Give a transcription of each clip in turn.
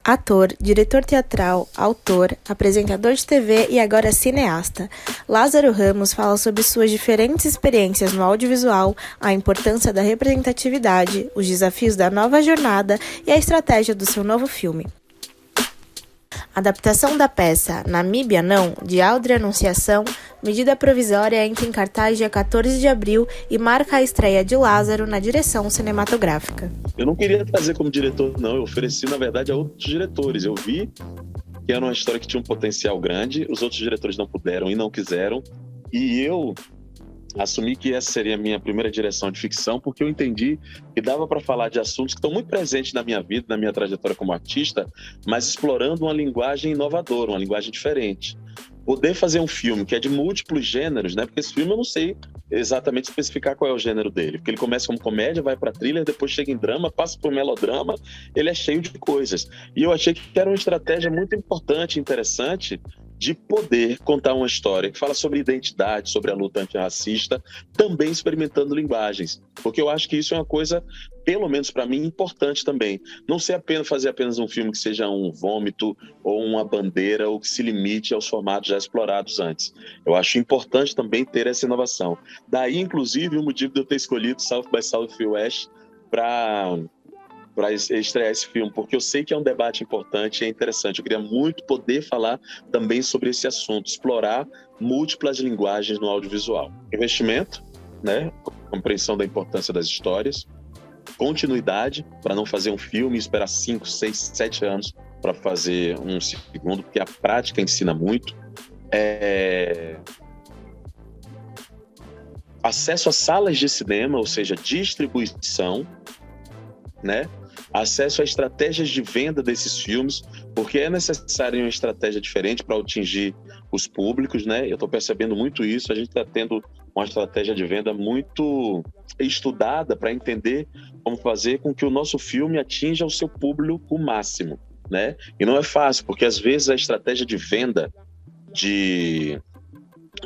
Ator, diretor teatral, autor, apresentador de TV e agora cineasta, Lázaro Ramos fala sobre suas diferentes experiências no audiovisual, a importância da representatividade, os desafios da nova jornada e a estratégia do seu novo filme. Adaptação da peça Namíbia Não, de Audrey Anunciação, medida provisória entra em cartaz dia 14 de abril e marca a estreia de Lázaro na direção cinematográfica. Eu não queria trazer como diretor, não. Eu ofereci, na verdade, a outros diretores. Eu vi que era uma história que tinha um potencial grande, os outros diretores não puderam e não quiseram, e eu assumi que essa seria a minha primeira direção de ficção, porque eu entendi que dava para falar de assuntos que estão muito presentes na minha vida, na minha trajetória como artista, mas explorando uma linguagem inovadora, uma linguagem diferente. Poder fazer um filme que é de múltiplos gêneros, né? Porque esse filme eu não sei exatamente especificar qual é o gênero dele, porque ele começa como comédia, vai para thriller, depois chega em drama, passa por melodrama, ele é cheio de coisas. E eu achei que era uma estratégia muito importante e interessante de poder contar uma história que fala sobre identidade, sobre a luta antirracista, também experimentando linguagens. Porque eu acho que isso é uma coisa, pelo menos para mim, importante também. Não ser apenas fazer apenas um filme que seja um vômito ou uma bandeira ou que se limite aos formatos já explorados antes. Eu acho importante também ter essa inovação. Daí, inclusive, o motivo de eu ter escolhido South by Southwest para estrear esse filme, porque eu sei que é um debate importante e é interessante. Eu queria muito poder falar também sobre esse assunto, explorar múltiplas linguagens no audiovisual. Investimento, né? Compreensão da importância das histórias, continuidade, para não fazer um filme e esperar 5, 6, 7 anos para fazer um segundo, porque a prática ensina muito. Acesso a salas de cinema, ou seja, distribuição, né? Acesso a estratégias de venda desses filmes, porque é necessário uma estratégia diferente para atingir os públicos, né? Eu estou percebendo muito isso, a gente está tendo uma estratégia de venda muito estudada para entender como fazer com que o nosso filme atinja o seu público máximo, né? E não é fácil, porque às vezes a estratégia de venda de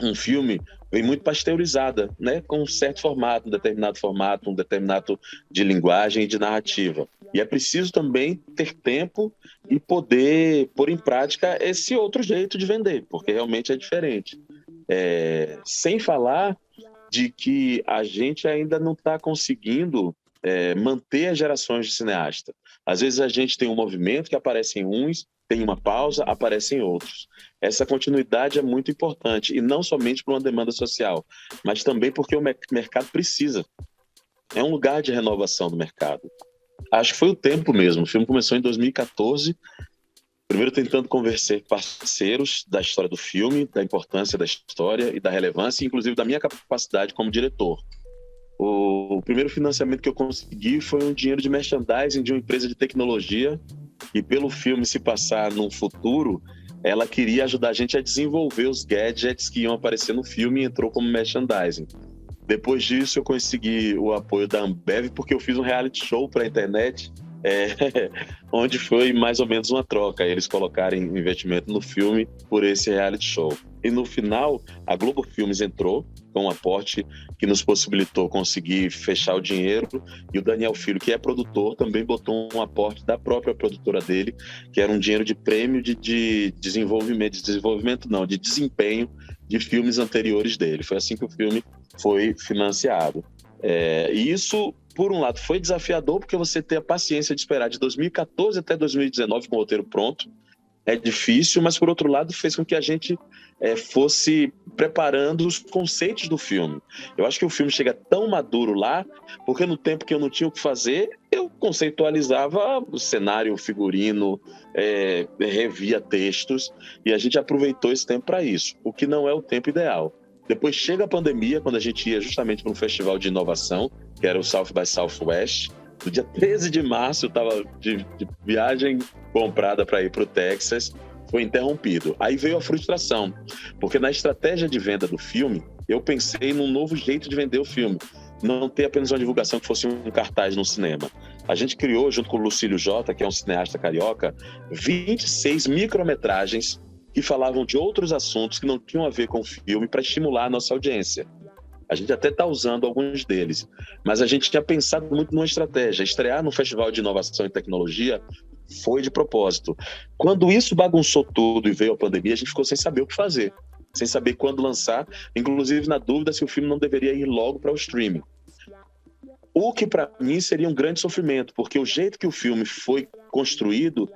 um filme vem muito pasteurizada, né? Com um certo formato, um determinado de linguagem e de narrativa. E é preciso também ter tempo e poder pôr em prática esse outro jeito de vender, porque realmente é diferente. Sem falar de que a gente ainda não está conseguindo manter as gerações de cineasta. Às vezes a gente tem um movimento que aparecem uns, tem uma pausa, aparecem outros. Essa continuidade é muito importante, e não somente por uma demanda social, mas também porque o mercado precisa. É um lugar de renovação do mercado. Acho que foi o tempo mesmo. O filme começou em 2014, primeiro tentando convencer parceiros da história do filme, da importância da história e da relevância, inclusive da minha capacidade como diretor. O primeiro financiamento que eu consegui foi um dinheiro de merchandising de uma empresa de tecnologia, e pelo filme se passar num futuro, ela queria ajudar a gente a desenvolver os gadgets que iam aparecer no filme e entrou como merchandising. Depois disso eu consegui o apoio da Ambev, porque eu fiz um reality show para a internet, onde foi mais ou menos uma troca, eles colocarem investimento no filme por esse reality show. E no final, a Globo Filmes entrou com um aporte que nos possibilitou conseguir fechar o dinheiro, e o Daniel Filho, que é produtor, também botou um aporte da própria produtora dele, que era um dinheiro de prêmio de desempenho de filmes anteriores dele. Foi assim que o filme foi financiado. E isso, por um lado, foi desafiador, porque você ter a paciência de esperar de 2014 até 2019 com o roteiro pronto é difícil, mas por outro lado fez com que a gente fosse preparando os conceitos do filme. Eu acho que o filme chega tão maduro lá, porque no tempo que eu não tinha o que fazer, eu conceitualizava o cenário, o figurino, revia textos, e a gente aproveitou esse tempo para isso, o que não é o tempo ideal. Depois chega a pandemia, quando a gente ia justamente para um festival de inovação, que era o South by Southwest. No dia 13 de março, eu estava de viagem comprada para ir para o Texas, foi interrompido. Aí veio a frustração, porque na estratégia de venda do filme, eu pensei num novo jeito de vender o filme. Não ter apenas uma divulgação que fosse um cartaz no cinema. A gente criou, junto com o Lucílio Jota, que é um cineasta carioca, 26 micrometragens que falavam de outros assuntos que não tinham a ver com o filme para estimular a nossa audiência. A gente até está usando alguns deles, mas a gente tinha pensado muito numa estratégia, estrear no Festival de Inovação e Tecnologia Foi de propósito. Quando isso bagunçou tudo e veio a pandemia, a gente ficou sem saber o que fazer, sem saber quando lançar, inclusive na dúvida se o filme não deveria ir logo para o streaming. O que para mim seria um grande sofrimento, porque o jeito que o filme foi construído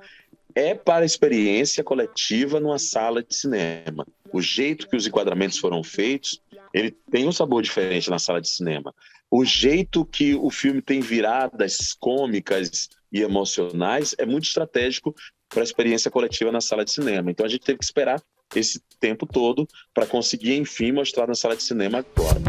é para a experiência coletiva numa sala de cinema. O jeito que os enquadramentos foram feitos, ele tem um sabor diferente na sala de cinema. O jeito que o filme tem viradas cômicas e emocionais é muito estratégico para a experiência coletiva na sala de cinema. Então a gente teve que esperar esse tempo todo para conseguir, enfim, mostrar na sala de cinema agora.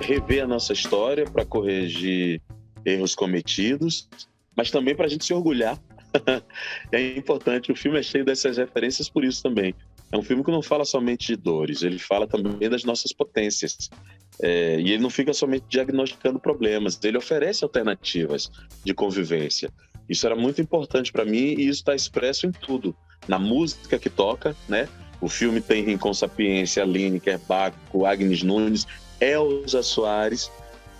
Rever a nossa história para corrigir erros cometidos, mas também para a gente se orgulhar. É importante, o filme é cheio dessas referências por isso também. É um filme que não fala somente de dores, ele fala também das nossas potências. E ele não fica somente diagnosticando problemas, ele oferece alternativas de convivência. Isso era muito importante para mim e isso está expresso em tudo. Na música que toca, né? O filme tem Rincon Sapiência, Lineker, Baco, Agnes Nunes, Elza Soares.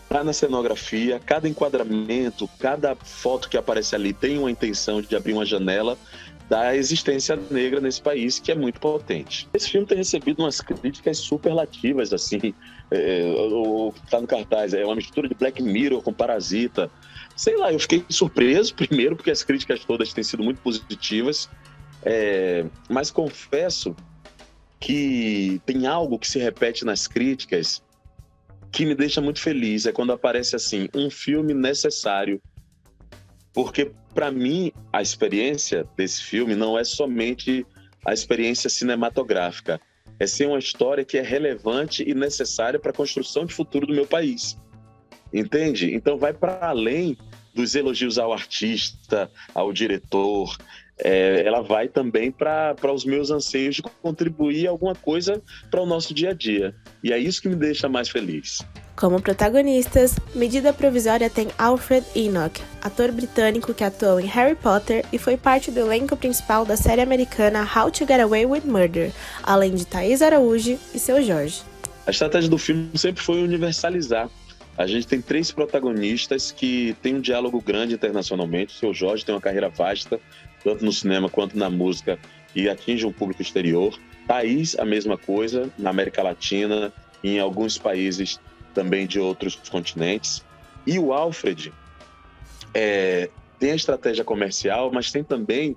Tá na cenografia, cada enquadramento, cada foto que aparece ali tem uma intenção de abrir uma janela da existência negra nesse país, que é muito potente. Esse filme tem recebido umas críticas superlativas, assim, o que tá no cartaz, é uma mistura de Black Mirror com Parasita. Sei lá, eu fiquei surpreso, primeiro, porque as críticas todas têm sido muito positivas, mas confesso que tem algo que se repete nas críticas que me deixa muito feliz, é quando aparece assim, um filme necessário, porque para mim a experiência desse filme não é somente a experiência cinematográfica, é ser uma história que é relevante e necessária para a construção de futuro do meu país, entende? Então vai para além dos elogios ao artista, ao diretor, ela vai também para os meus anseios de contribuir alguma coisa para o nosso dia a dia. E é isso que me deixa mais feliz. Como protagonistas, Medida Provisória tem Alfred Enoch, ator britânico que atuou em Harry Potter e foi parte do elenco principal da série americana How to Get Away with Murder, além de Thaís Araújo e Seu Jorge. A estratégia do filme sempre foi universalizar. A gente tem 3 protagonistas que têm um diálogo grande internacionalmente. O Seu Jorge tem uma carreira vasta, tanto no cinema quanto na música, e atinge um público exterior. Thaís, a mesma coisa, na América Latina e em alguns países também de outros continentes. E o Alfred tem a estratégia comercial, mas tem também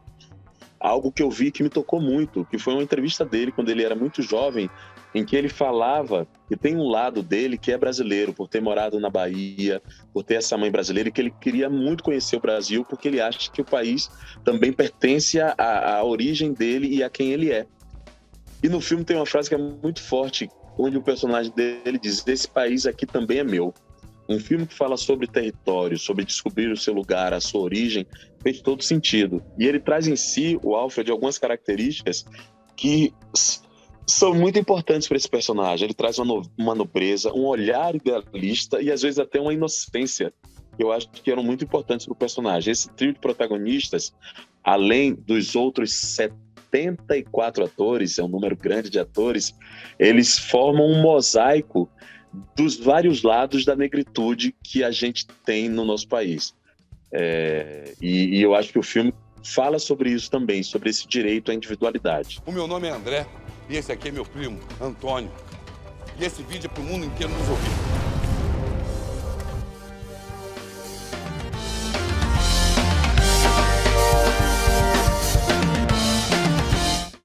algo que eu vi que me tocou muito, que foi uma entrevista dele quando ele era muito jovem, em que ele falava que tem um lado dele que é brasileiro, por ter morado na Bahia, por ter essa mãe brasileira, e que ele queria muito conhecer o Brasil, porque ele acha que o país também pertence à origem dele e a quem ele é. E no filme tem uma frase que é muito forte, onde o personagem dele diz: esse país aqui também é meu. Um filme que fala sobre território, sobre descobrir o seu lugar, a sua origem, fez todo sentido. E ele traz em si, o Alfred, algumas características que são muito importantes para esse personagem. Ele traz uma nobreza, um olhar idealista e às vezes até uma inocência, que eu acho que eram muito importantes para o personagem. Esse trio de protagonistas, além dos outros 74 atores, é um número grande de atores, eles formam um mosaico dos vários lados da negritude que a gente tem no nosso país. E eu acho que o filme fala sobre isso também, sobre esse direito à individualidade. O meu nome é André e esse aqui é meu primo, Antônio. E esse vídeo é para o mundo inteiro nos ouvir.